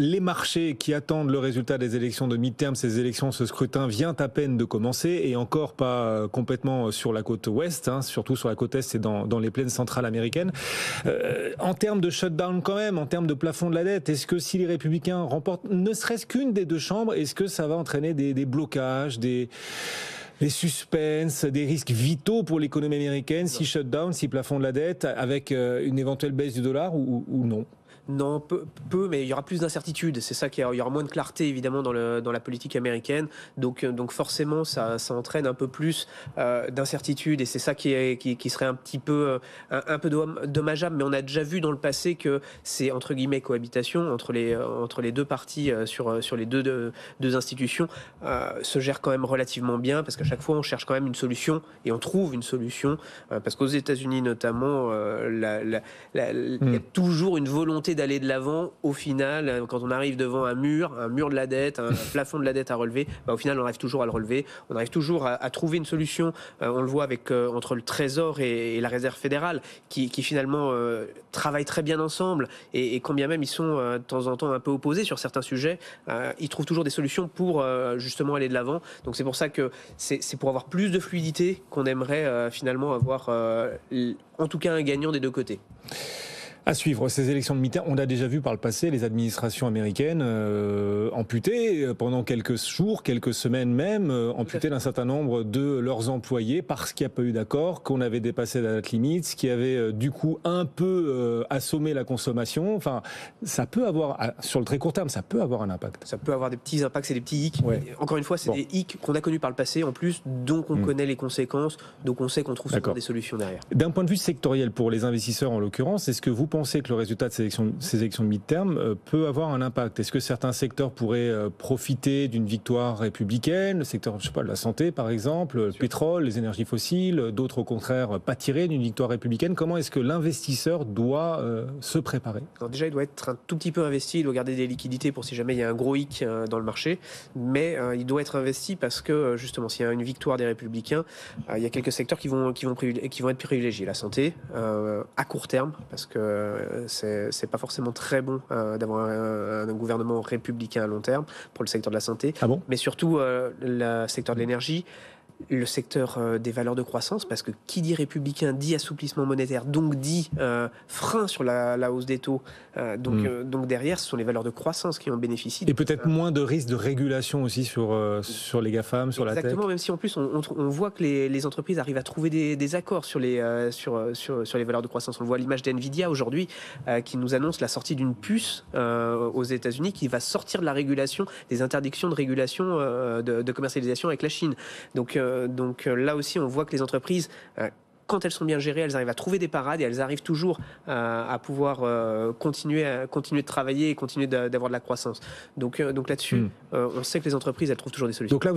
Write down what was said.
Les marchés qui attendent le résultat des élections de mi-terme, ces élections, ce scrutin vient à peine de commencer et encore pas complètement sur la côte ouest, surtout sur la côte est et dans les plaines centrales américaines. En termes de shutdown quand même, en termes de plafond de la dette, est-ce que si les Républicains remportent ne serait-ce qu'une des deux chambres, est-ce que ça va entraîner des blocages, des suspens, des risques vitaux pour l'économie américaine, si shutdown, si plafond de la dette, avec une éventuelle baisse du dollar ou non? Non, peu, mais il y aura plus d'incertitudes. C'est ça il y aura moins de clarté évidemment dans la politique américaine. Donc forcément, ça entraîne un peu plus d'incertitudes et c'est ça qui serait un peu dommageable. Mais on a déjà vu dans le passé que c'est entre guillemets cohabitation entre les deux parties sur les deux institutions se gère quand même relativement bien parce qu'à chaque fois on cherche quand même une solution et on trouve une solution parce qu'aux États-Unis notamment, il y a toujours une volonté d'aller de l'avant. Au final, quand on arrive devant un mur de la dette, un plafond de la dette à relever, au final on arrive toujours à le relever, on arrive toujours à trouver une solution. On le voit entre le Trésor et la Réserve fédérale qui finalement travaillent très bien ensemble et quand bien même ils sont de temps en temps un peu opposés sur certains sujets, ils trouvent toujours des solutions pour justement aller de l'avant. Donc c'est pour ça que c'est pour avoir plus de fluidité qu'on aimerait finalement avoir en tout cas un gagnant des deux côtés. À suivre ces élections de mi-terme. On a déjà vu par le passé les administrations américaines amputer pendant quelques jours, quelques semaines même, amputer d'un certain nombre de leurs employés parce qu'il n'y a pas eu d'accord, qu'on avait dépassé la date limite, ce qui avait du coup un peu assommé la consommation. Enfin, ça peut avoir, sur le très court terme, ça peut avoir un impact. Ça peut avoir des petits impacts, c'est des petits hicks. Ouais. Encore une fois, c'est des hicks qu'on a connus par le passé en plus, donc on connaît les conséquences, donc on sait qu'on trouve souvent des solutions derrière. D'un point de vue sectoriel, pour les investisseurs en l'occurrence, est-ce que vous pensez que le résultat de ces élections de mi-terme peut avoir un impact? Est-ce que certains secteurs pourraient profiter d'une victoire républicaine? Le secteur, je sais pas, de la santé par exemple, le pétrole, les énergies fossiles, d'autres au contraire pâtiraient d'une victoire républicaine. Comment est-ce que l'investisseur doit se préparer? Alors déjà, il doit être un tout petit peu investi, il doit garder des liquidités pour si jamais il y a un gros hic dans le marché, mais il doit être investi parce que justement, s'il y a une victoire des républicains, il y a quelques secteurs qui vont être privilégiés. La santé, à court terme, parce que c'est pas forcément très bon d'avoir un gouvernement républicain à long terme pour le secteur de la santé, mais surtout le secteur de l'énergie, le secteur des valeurs de croissance, parce que qui dit républicain dit assouplissement monétaire, donc dit frein sur la hausse des taux. Donc derrière, ce sont les valeurs de croissance qui en bénéficient. Et peut-être moins de risques de régulation aussi sur les GAFAM, sur la tech. Exactement, même si en plus on voit que les entreprises arrivent à trouver des accords sur les valeurs de croissance. On le voit à l'image d'NVIDIA aujourd'hui qui nous annonce la sortie d'une puce aux États-Unis qui va sortir de la régulation, des interdictions de régulation de commercialisation avec la Chine. Donc là aussi, on voit que les entreprises, quand elles sont bien gérées, elles arrivent à trouver des parades et elles arrivent toujours à pouvoir continuer de travailler et continuer d'avoir de la croissance. Donc là-dessus, on sait que les entreprises, elles trouvent toujours des solutions. Donc là,